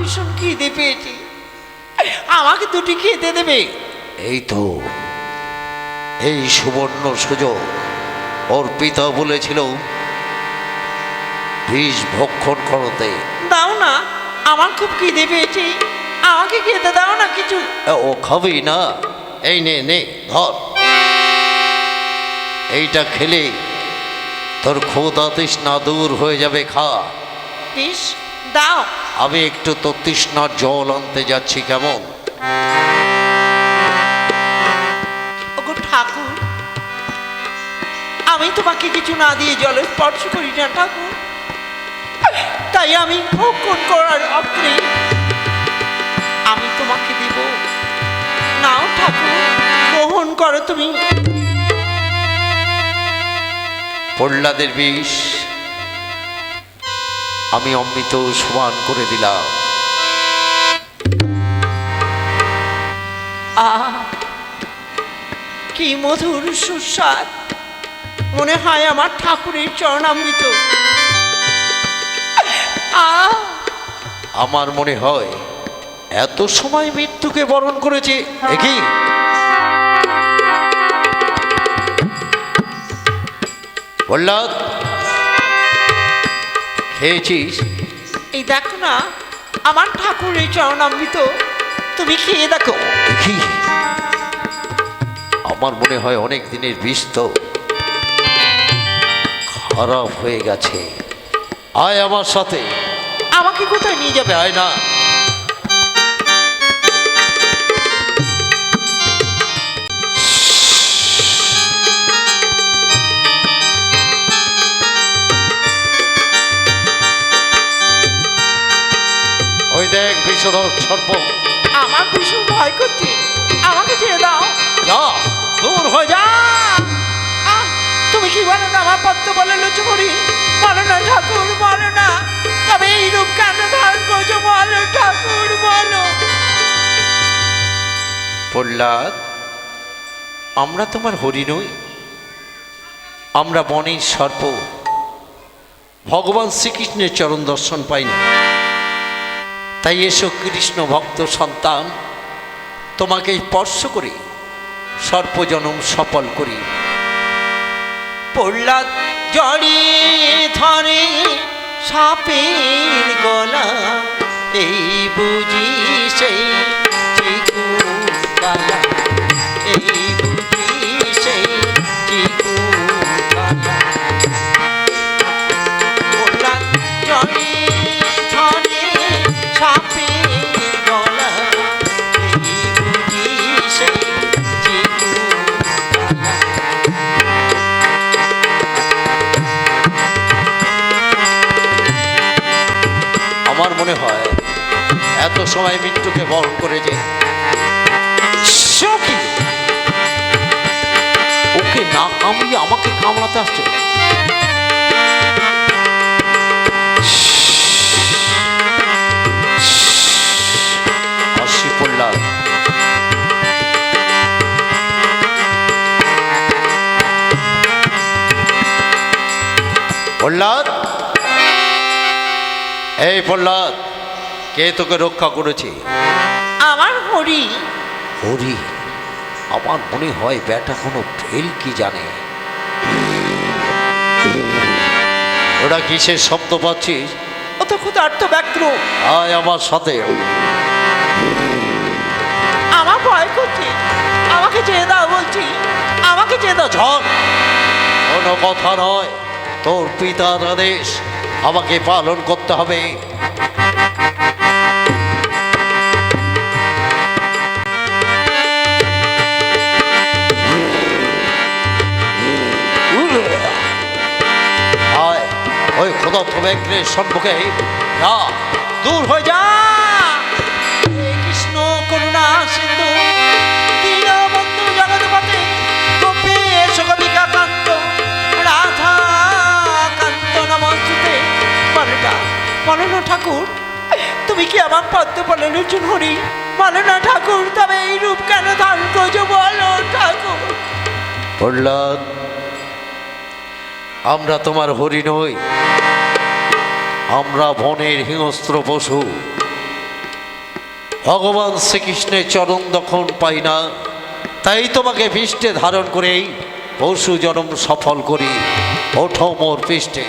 ভীষণ খিদে পেয়েছি, আমাকে দুটি খেতে দেবে? এই তো এই সুবর্ণ সুযোগ। ওর পিতা বলেছিল বিষ ভক্ষণ করতে। দাও না, আমার খুব খিদে পেয়েছে, আমাকে খেতে দাও না কিছু। ও খাবি না? এই নে নে ধর, এইটা খেলে তোর ক্ষুধা তৃষ্ণা দূর হয়ে যাবে, খা। বেশ, দাও। আমি একটু তোর তৃষ্ণার জল আনতে যাচ্ছি, কেমন? ওগো ঠাকুর, আমি তোমাকে কিছু না দিয়ে জলে স্পর্শ করি না ঠাকুর, তাই আমি ভক্ষণ করার অগ্রে আমি তোমাকে দেব। নাও ঠাকুর, গ্রহণ করো তুমি। প্রহ্লাদের বিষ আমি অমৃত সমান করে দিলাম। আহ, কি মধুর সুস্বাদ, মনে হয় আমার ঠাকুরের চরণামৃত। আমার মনে হয় এত সময় মৃত্যুকে বরণ করেছে। দেখি প্রহ্লাদ, খেয়েছিস? এই দেখো না, আমার ঠাকুরের চরণামৃত, তুমি খেয়ে দেখো। দেখি, আমার মনে হয় অনেক দিনের বিষ তো খারাপ হয়ে গেছে। আয় আমার সাথে। আমাকে কোথায় নিয়ে যাবে? আয় না। ওই দেখ বিষধর সর্প। আমার ভীষণ ভয় করছে, আমাকে ছেড়ে দাও। যা, দূর হয়ে যা। আহ, তুমি কি বলো না, আমার পদ্ম বলে লুচুমুড়ি? বলো না ঠাকুর, বলো না, তবে এই রূপ কেন ধারণ করছো? বলো ঠাকুর, বলো। প্রহ্লাদ, আমরা তোমার হরি নই, আমরা বনের সর্প। ভগবান শ্রীকৃষ্ণের চরণ দর্শন পাইনি, তাই এসো কৃষ্ণ ভক্ত সন্তান, তোমাকে স্পর্শ করি, সর্পজনম সফল করি। প্রহ্লাদ জড়িয়ে ধরে সাপের গলা, এই বুঝি সেই চিকুকালা, এই বুঝি সেই চিকুকালা। প্রহ্লাদ জড়িয়ে ধরে সাপের গলা, এই বুঝি সেই চিকুকালা। আমার মনে হয় এত সময় মৃত্যুকে বরণ করে যে সখী, ওকে না কামড়িয়ে আমাকে কামড়াতে আসছে। আসি প্রহ্লাদ। প্রহ্লাদ, এই প্রহ্লাদ, কে তোকে রক্ষা করেছে? আমার হরি। হরি? আমার মনে হয় ব্যাটা কোনো ফেল কি জানে। ওটা কিসের শব্দ পাচ্ছিস? ও তো ক্ষুধার্ত ব্যগ্র। আয় আমার সাথে। আমার ভয় করছে, আমাকে ছেড়ে দাও বলছি, আমাকে ছেড়ে দাও। ঝড় কোনো কথা নয়, তোর পিতার আদেশ আমাকে পালন করতে হবে। আয়, ওই ক্ষুধার্ত ব্যগ্রের সম্মুখে যা, দূর হয়ে যা। হে কৃষ্ণ করুণা সিন্ধু দীনবন্ধু জগৎপতে গোপীশ কবিকা কান্ত রাধা কান্ত নমস্তুতে। বলো না ঠাকুর, তুমি কি আমার পদ্ম বলে লুচুন হরি? বলো না ঠাকুর, তবে এই রূপ কেন ধারণ করছো? বলো ঠাকুর। প্রহ্লাদ, আমরা তোমার হরি নই, আমরা বনের হিংস্র পশু। ভগবান শ্রীকৃষ্ণের চরণ দখন পাই না, তাই তোমাকে পৃষ্ঠে ধারণ করেই পশু জন্ম সফল করি। ওঠো মোর পৃষ্ঠে।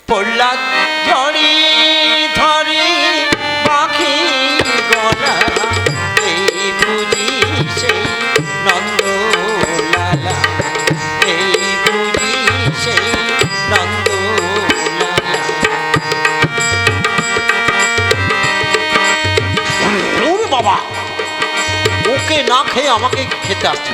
প্রহ্লাদ জড়ি ধরি পাখি গলা, এই বুঝি সেই নন্দ লালা, এই বুঝি সেই নন্দ লালা। ওরে বাবা, ওকে না খেয়ে আমাকে খেতে আসছে।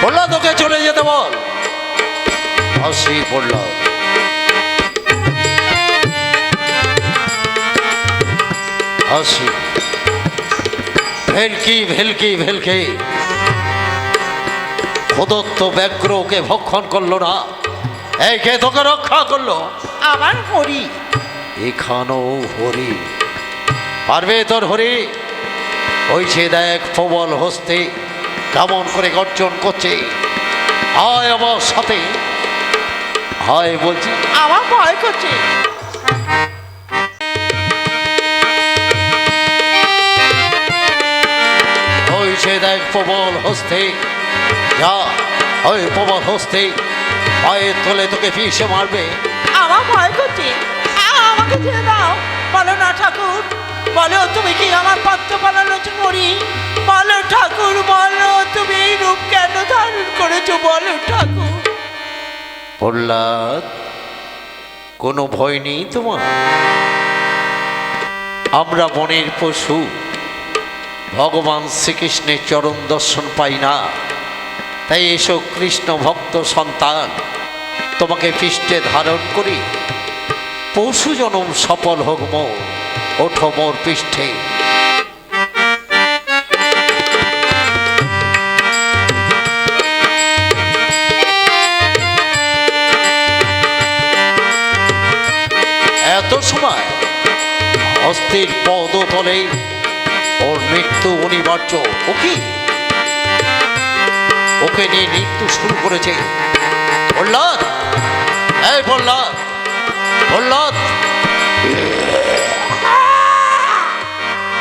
বললো তোকে চলে যেতে বল। আসি বলল। আসি। ভেলকি ভেলকি ভেলকি প্রদত্ত ব্যাঘ্র ওকে ভক্ষণ করলো না, এই কে তোকে রক্ষা করলো? আমার হরি। এখানেও হরি পারবে তোর হরি? ওই সে দেখ প্রবল হস্তে কেমন করে গর্জন করছে। আয় আমার সাথে, আয় বলছি। আমার ভয় করছে। ওই সে দেখ প্রবল হস্তে, যা ওই প্রবল হস্তে পায়ের তলে তোকে পিষে মারবে। আমার ভয় করছে, আমাকে ছেড়ে দাও। বলো না ঠাকুর, বলো তুমি কি আমার পাত্র পালানো করি? বলো ঠাকুর, বলো তুমি এই রূপ কেন ধারণ করেছো? বলো ঠাকুর। প্রহ্লাদ, কোনো ভয় নেই তোমার? আমরা বনের পশু, ভগবান শ্রীকৃষ্ণের চরণ দর্শন পাই না, তাই এসো কৃষ্ণ ভক্ত সন্তান, তোমাকে পৃষ্ঠে ধারণ করি। পশু জনম সফল হোক মোর, ওঠো মোর পৃষ্ঠে। এত সময় হস্তির পদতলে ওর মৃত্যু অনিবার্য। ওকে নিয়ে মৃত্যু শুরু করেছে। প্রহ্লাদ, এই প্রহ্লাদ, প্রহ্লাদ,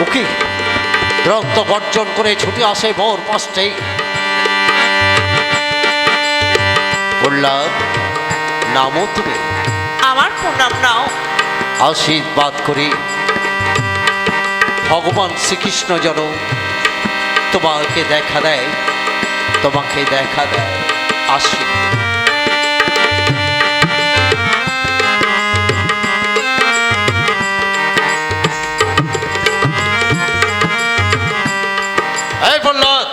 ওকে রক্ত বর্জন করে ছুটে আসে মোর পাশে। প্রহ্লাদ, নামও তুমি? আমার প্রণাম নাও। আশীর্বাদ করি ভগবান শ্রীকৃষ্ণ যেন তোমাকে দেখা দেয়, তোমাকে দেখা দেয়। আশীর্বাদ। এই প্রহ্লাদ,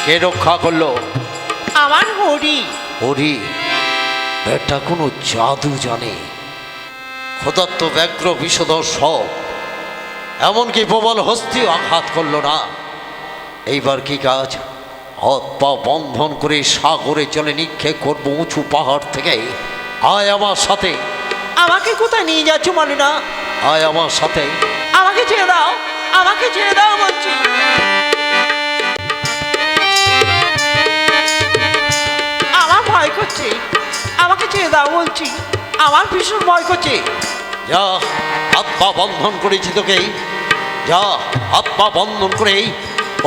কে রক্ষা করলো? আমার হরি। হরি? এটা কোনো জাদু জানে। ক্ষুধার্ত ব্যগ্র বিষধর সব, এমনকি প্রবল হস্তি আঘাত করল না। এইবার কি কাজ? হাত পা বন্ধন করে সাগরে জলে নিক্ষেপ করবো উঁচু পাহাড় থেকে। আয় আমার সাথে। আমাকে কোথায় নিয়ে যাচ্ছ বলো না? আয় আমার সাথে। আমাকে ছেড়ে দাও, আমাকে ছেড়ে দাও বলছি। আমার ভয় করছে, আমাকে ছেড়ে দাও বলছি। আমার ভীষণ ভয় করছে। যা, হাত পা বন্ধন করেছি তোকে, যা হাত পা বন্ধন করে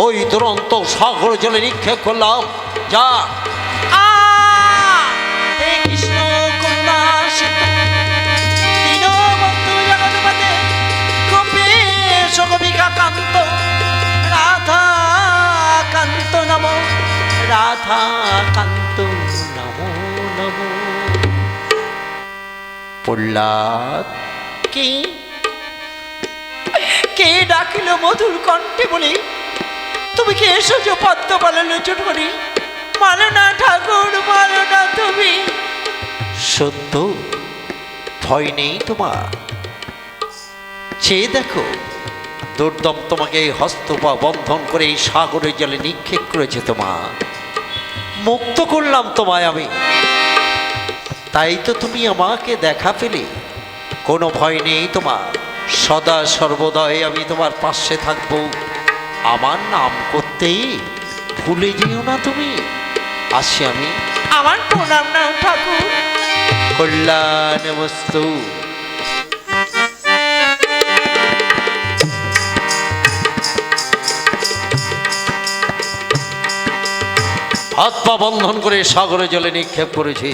ওই দুরন্ত সাগর জলে নিক্ষেপ করলাম। যা। হে কৃষ্ণ করুণা সিন্ধু দীনবন্ধু জগৎপতে গোপীশ গোপিকা কান্ত রাধা কান্ত নমো, রাধা কান্ত নমো নমো। প্রহ্লাদ, কি কে ডাকিল মধুর কণ্ঠে বলে? তুমি কি এসেছ পদ্ম পালালোচন করি? মানো না ঠাকুর, মানো না তুমি। সত্য, ভয় নেই তোমার? চেয়ে দেখো, দুর্দম তোমাকে হস্ত পা বন্ধন করে এই সাগরের জলে নিক্ষেপ করেছে। তোমার মুক্ত করলাম তোমায় আমি, তাই তো তুমি আমাকে দেখা পেলে। কোনো ভয় নেই তোমার, সদা সর্বদাই আমি তোমার পাশে থাকবো। আমার নাম করতেই ভুলে যেও না তুমি। আসি আমি। আমার প্রণাম নাও ঠাকুর। কল্যাণমস্তু। হাত পা বন্ধন করে সাগরে জলে নিক্ষেপ করেছি।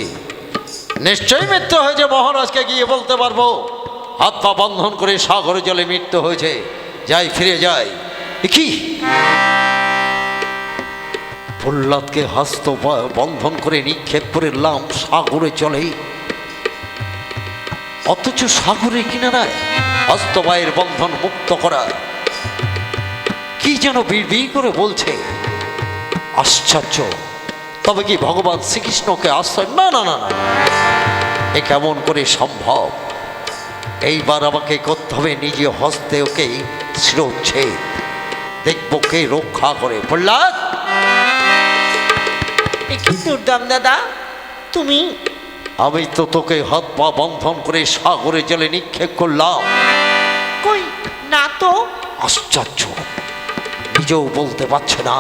নিশ্চয়ই মৃত্যু হয়েছে, মহারাজকে গিয়ে বলতে পারবো হাত পা বন্ধন করে সাগরে জলে মৃত্যু হয়েছে। যাই, ফিরে যাই। কি প্রহ্লাদকে হস্ত বন্ধন করে নিক্ষেপ করলাম সাগরে জলে, অথচ সাগরের কিনারায় হস্তবায়ের বন্ধন মুক্ত করা কি যেন বিড়বিড় করে বলছে। আশ্চর্য! তবে কি ভগবান শ্রীকৃষ্ণকে আশ্রয়? না না না না, এ কেমন করে সম্ভব? এইবার আমাকে করতে হবে নিজে হস্তে ওকে শিরোচ্ছেদ। দেখব কে রক্ষা করে। প্রহ্লাদ! কি দুর্দাম দাদা তুমি? আমি তো তোকে হাত পা বন্ধন করে সাগরে জলে নিক্ষেপ করলাম। কই না তো। আশ্চর্য! নিজেও বলতে পারছে না।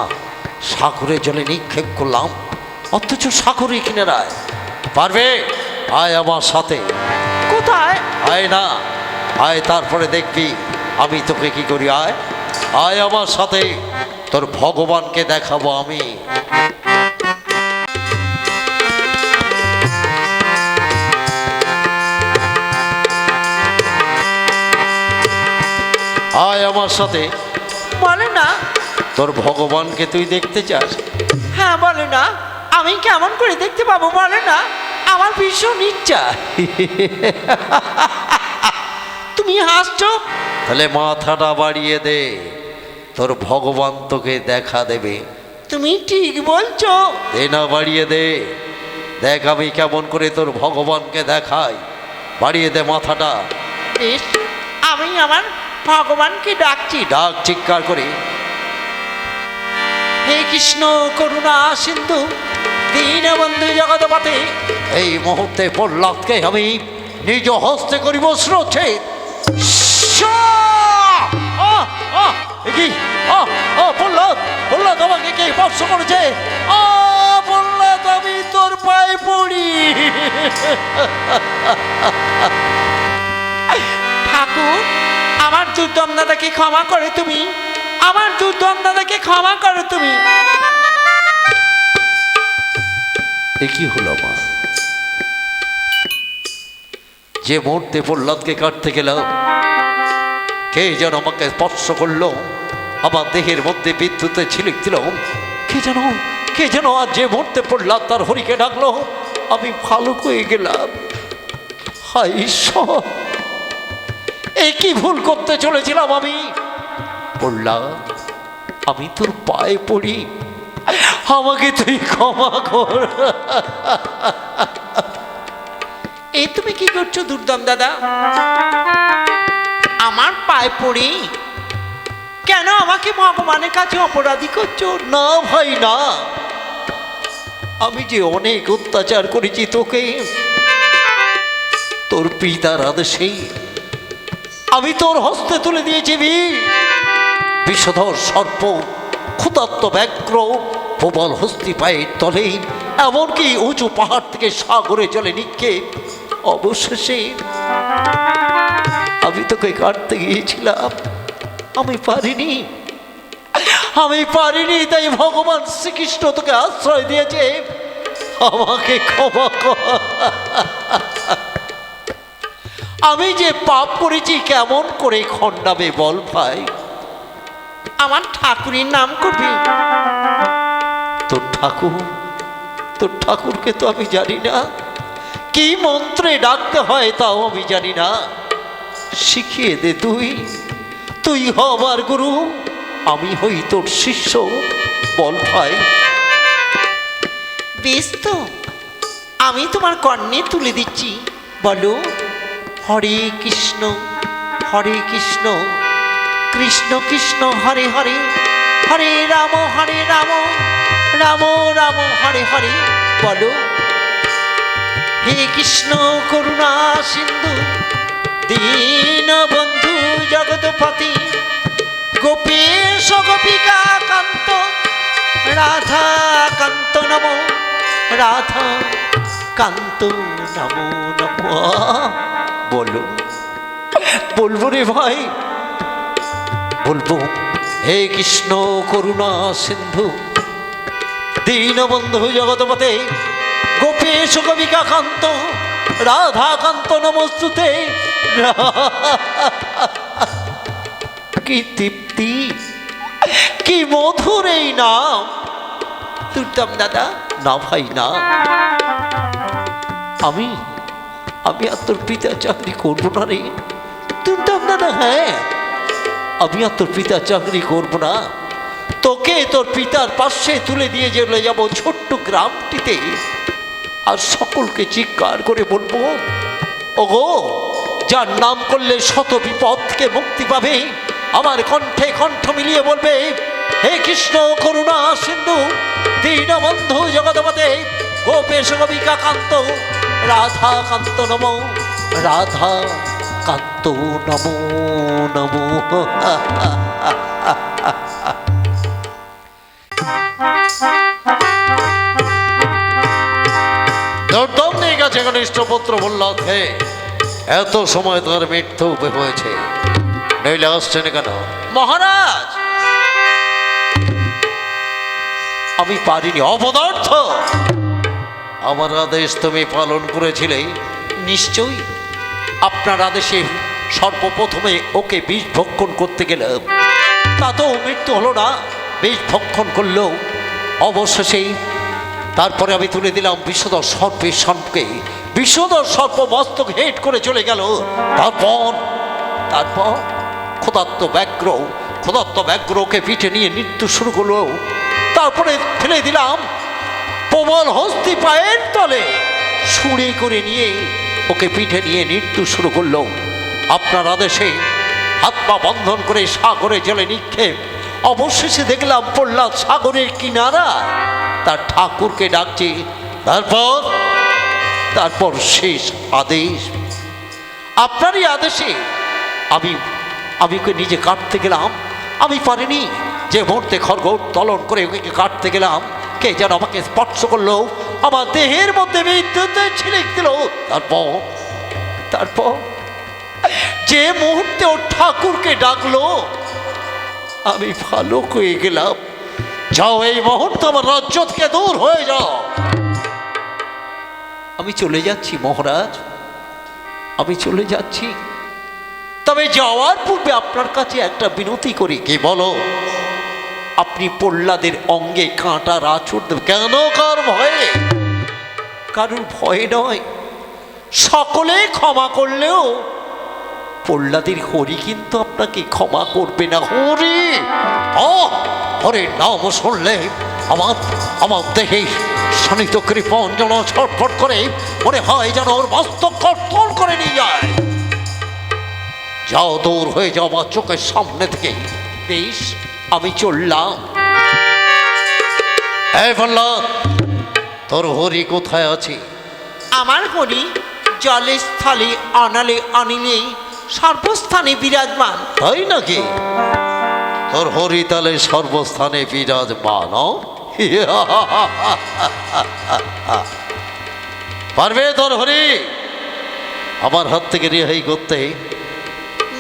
সাগরে জলে নিক্ষেপ করলাম, অথচ সাগরে কিনারায়। পারবে? আয় আমার সাথে। কোথায়? আয় না, আয়, তারপরে দেখবি আমি তোকে কি করি। আয়, আয় আমার সাথে, তোর ভগবানকে দেখাবো আমি। আয় আমার সাথে। বলে না। তোর ভগবানকে তুই দেখতে চাস? হ্যাঁ বলে না। আমি কেমন করে দেখতে পাবো বলে না? আমার ভীষণ ইচ্ছা। তুমি হাসছো। তাহলে মাথাটা বাড়িয়ে দে, তোর ভগবান তোকে দেখা দেবে। তুমি ঠিক বলছো। দে না, বাড়িয়ে দে। দেখ আমি কেমন করে তোর ভগবানকে দেখাই। বাড়িয়ে দে মাথাটা। বেশ, আমি আমার ভগবানকে ডাকছি। ডাক চিৎকার করে। হে কৃষ্ণ করুণা সিন্ধু দীনবন্ধু জগৎপতে। এই মুহূর্তে প্রহ্লাদকে আমি নিজ হস্তে করিব শিরোচ্ছেদ। প্রহ্লাদ, প্রহ্লাদ আমাকে কে স্পর্শ করেছে? প্রহ্লাদ, আমি তোর পায়ে পড়ি। ঠাকুর, আমার দুর্দম দাদাকে ক্ষমা করে তুমি। আমার দুর্দম দাদাকে ক্ষমা করো তুমি। এ কি হলো মা? যে মুহূর্তে প্রহ্লাদকে কাটতে গেলাম, কে যেন আমাকে স্পর্শ করলো, আমার দেহের মধ্যে বিদ্যুতে ঝিলিক দিল। কে যেন আর যে মুহূর্তে প্রহ্লাদ তার হরিকে ডাকলো, আমি ভালো হয়ে গেলাম। হায় ঈশ্বর, এই কি ভুল করতে চলেছিলাম আমি? প্রহ্লাদ, আমি তোর পায়ে পড়ি, আমাকে তুই ক্ষমা কর। এই তুমি কি করছো দুর্দম দাদা? আমার পায়ে পড়ি? কেন আমাকে ভগবানের কাছে অপরাধী করছো? না ভাই না, আমি যে অনেক অত্যাচার করেছি তোকে, তোর পিতার আদেশে আমি তোর হস্তে তুলে দিয়েছি বিষধর সর্প, ক্ষুধার্ত ব্যাঘ্র, প্রবল হস্তি পায়ের তলে, এমনকি উঁচু পাহাড় থেকে সাগরে জলে নিক্ষেপ। অবশেষে আমি তোকে কাটতে গিয়েছিলাম, আমি পারিনি, তাই ভগবান শ্রীকৃষ্ণ তোকে আশ্রয় দিয়েছে। আমাকে ক্ষমা কর। আমি যে পাপ করেছি কেমন করে খণ্ডাবে বল ভাই? আমার ঠাকুরের নাম করবি। তোর ঠাকুরকে তো আমি জানি না, কি মন্ত্রে ডাকতে হয় তাও আমি জানি না। শিখিয়ে দে তুই হ আমার গুরু, আমি হই তোর শিষ্য। বল ভাই। বেশ তো, আমি তোমার কর্ণে তুলে দিচ্ছি। বলো, হরে কৃষ্ণ কৃষ্ণ কৃষ্ণ হরে হরে, হরে রাম রাম রাম হরে হরে। বলো, হে কৃষ্ণ করুণা সিন্ধু দীনবন্ধু জগৎপতি, গোপেশ গোপিকা কান্ত রাধা রাধা কান্ত নমো নমো। বলো, বলবো রে ভাই, বলবো। হে কৃষ্ণ করুণা সিন্ধু দীনবন্ধু জগৎপতে গোপেশ কবিকা কান্ত রাধাকান্ত নমস্তুতে। কি তৃপ্তি, কি মধুর এই নাম। তুলতাম দাদা, না ভাই না, আমি আমি আর তোর পিতা চাকরি করবো না রে। তুলতাম দাদা, হ্যাঁ, আমি আর তোর পিতার চাকরি করবো না। তোকে তোর পিতার পাশে তুলে দিয়ে চলে যাবো ছোট্ট গ্রামটিতে, আর সকলকে চিৎকার করে বলবো, ওগো, যার নাম করলে শত বিপদ থেকে মুক্তি পাবে, আমার কণ্ঠে কণ্ঠ মিলিয়ে বলবে, হে কৃষ্ণ করুণা সিন্ধু দীনবন্ধু জগৎপতে গোপেশ কবিকা কান্ত রাধা কান্ত নমো, রাধা কান্ত নমো নমো। দর্দম নিয়ে গেছে কনিষ্ঠপুত্র বলল, হে, এত সময় তোর মৃত্যু হয়েছে, নইলে আসছেন কেন? মহারাজ, আমি পারিনি, অপদার্থ। আমার আদেশ তুমি পালন করেছিলে। নিশ্চয়ই আপনার আদেশে সর্বপ্রথমে ওকে বিষ ভক্ষণ করতে গেলাম, তাতেও মৃত্যু হলো না। বিষ ভক্ষণ করলেও অবশেষে তারপরে আমি তুলে দিলাম বিষধর সর্পের সর্পকে। বিষধর সর্প মস্তক হেট করে চলে গেল। তারপর তারপর ক্ষুধার্ত ব্যাঘ্রকে পিঠে নিয়ে নৃত্য শুরু করলো। তারপরে ফেলে দিলাম প্রবল হস্তি পায়ের তলে, ছুঁড়ে করে নিয়ে ওকে পিঠে নিয়ে নৃত্য শুরু করলো। আপনার আদেশে হাত পা বন্ধন করে সাগরে জলে নিক্ষেপ। অবশেষে দেখলাম প্রহ্লাদ সাগরের কিনারা তার ঠাকুরকে ডাকছে। তারপর শেষ আদেশ, আপনারই আদেশে আমি ওকে নিজে কাটতে গেলাম। আমি পারিনি, যে মুহূর্তে খড়গ উত্তোলন করে ওকে কাটতে গেলাম, কে যেন আমাকে স্পর্শ করলো, আমার দেহের মধ্যে বিদ্যুতের ছিলিক দিল। তারপর যে মুহূর্তে ওর ঠাকুরকে ডাকলো, আমি ভালো হয়ে গেলাম। যাও, এই মুহূর্তে আমার রাজ্য থেকে দূর হয়ে যাও। আমি চলে যাচ্ছি মহারাজ, আমি চলে যাচ্ছি। তবে যাওয়ার পূর্বে আপনার কাছে একটা বিনতি করি। কি বলো? আপনি প্রহ্লাদের অঙ্গে কাঁটার আঁচড় দেবেন। কেন? কার ভয়ে? কারুর ভয়ে নয়, সকলে ক্ষমা করলেও প্রহ্লাদের হরি কিন্তু আপনাকে ক্ষমা করবে না। হরি, হরির নাম শুনলে আমার দেহে শানিত কৃপণ যেন ছটফট করে, মনে হয় যেন ওর মস্তক কর্তন করে নিয়ে যায়। যাও, দূর হয়ে যাও আমার চোখের সামনে থেকে। বেশ, আমি চললাম। এই প্রহ্লাদ, তোর হরি কোথায় আছে? আমার হরি জলের স্থলে আনালে আনিলে সর্বস্থানে বিরাজমান। তাই নাকি? তোর হরি তাহলে সর্বস্থানে বিরাজমান। পারবে তোর হরি আমার হাত থেকে রেহাই করতে?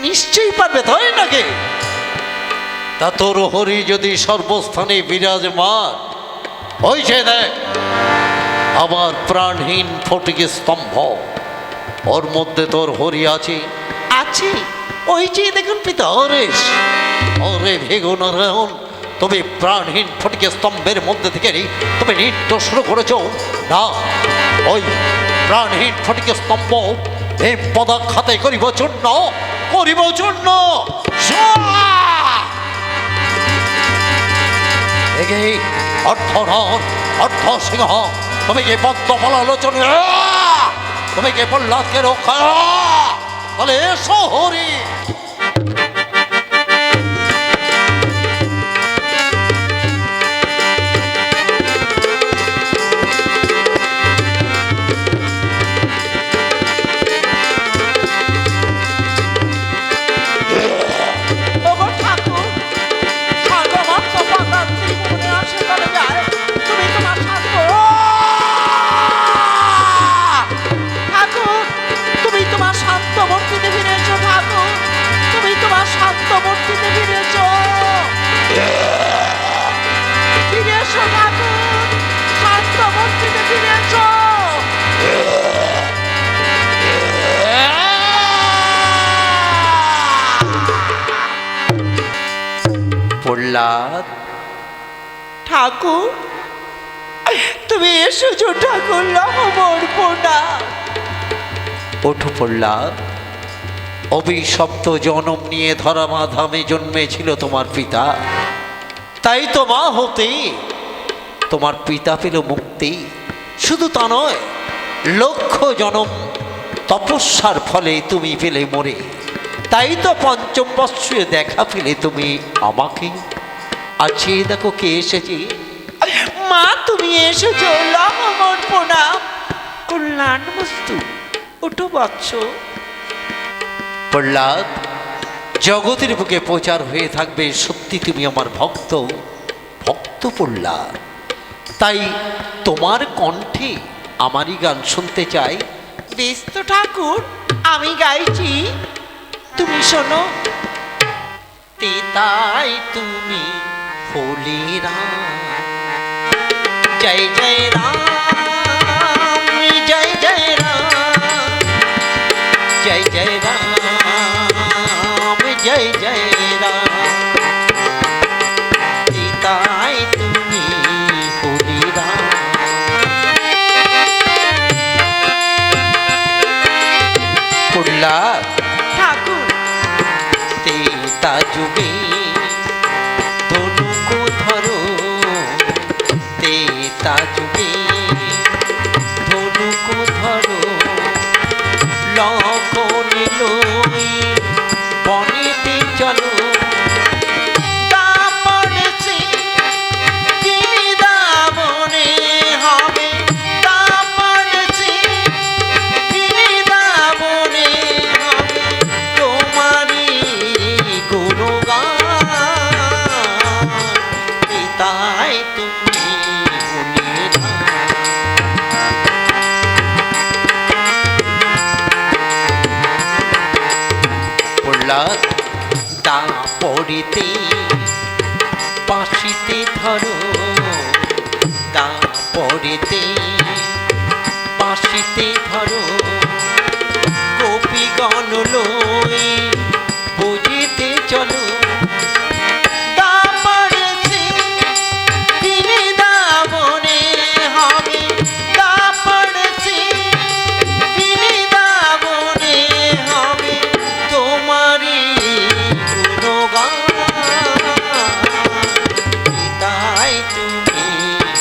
নিশ্চয়ই পারবে। তাই নাকি? তা তোর হরি যদি সর্বস্থানে বিরাজমান, ওই যে দেখ আমার প্রাণহীন ফটিক স্তম্ভ, ওর মধ্যে তোর হরি আছে। আছে, ওই যে দেখুন পিতা। ওরে ভেগো নারায়ণ, তুমি প্রাণহীন ফটিক স্তম্ভের মধ্যে থেকে তুমি নৃত্য শুরু করেছ না। ওই প্রাণহীন ফটিক স্তম্ভ এই পদাঘাতে করিব চূর্ণ। অর্থ সিংহ, তুমি কি পদ্মফলালোচন, তুমি কি প্রহ্লাদকে রক্ষা? বলে এসো হরি। প্রহ্লাদ, ঠাকুর তুমি এসেছো ঠাকুর, লহমর পোনা। ওঠো প্রহ্লাদ। অভিশপ্ত জনম নিয়ে ধরামাধামে জন্মেছিল তোমার পিতা, তাই তো মা হতে তোমার পিতা পেল মুক্তি। শুধু তা নয়, লক্ষ জনম তপস্যার ফলে তুমি পেলে মরে, তাই তো পঞ্চম বৎসরে দেখা পেলে তুমি আমাকে। আছে দেখো কে এসেছে। মা তুমি এসেছো, লহমর পোনা। কল্যাণ বস্তু, ওঠো বৎস। প্রহ্লাদ, জগতের বুকে প্রচার হয়ে থাকবে সত্যি তুমি আমার ভক্ত, ভক্ত প্রহ্লাদ। তাই তোমার কণ্ঠে আমারই গান শুনতে চাই। বেশ তো ঠাকুর, আমি গাইছি, তুমি শোনো। তাই তুমি হলি রাম, জয় জয় রাম, জয় জয় রাম, জয় জয় রাম, জয় জয় রাম। তাই তুমি হলি রাম। প্রহ্লাদ, ঠাকুর তেতা যুগে ধনুক ধরো, তেতা যুগে ধনুক ধরো, লক্ষণ লই বনেতে চলো। তারপরে সে বৃন্দাবনে হবে, তারপরে সে বৃন্দাবনে হবে তোমারই গুণগান, তাই তুমি হলি রাম। প্রহ্লাদ, তারপরেতে বাঁশিতে ধরো, তারপরেতে বাঁশিতে ধরো, গোপীগণ লই বুঝিতে চলো। তারপরে সে বৃন্দাবনে হবে, তারপরে সে বৃন্দাবনে হবে তোমারই গুণগান, তাই তুমি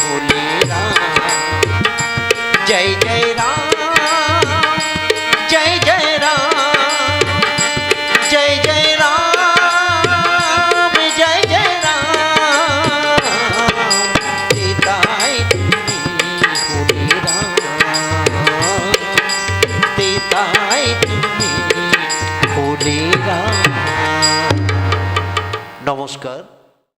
হলি রাম। জয় জয় রাম, জয় জয় রাম, জয় জয় রাম, জয় জয় রাম। তাই তুমি হলি রাম, তাই তুমি হলি রাম। নমস্কার।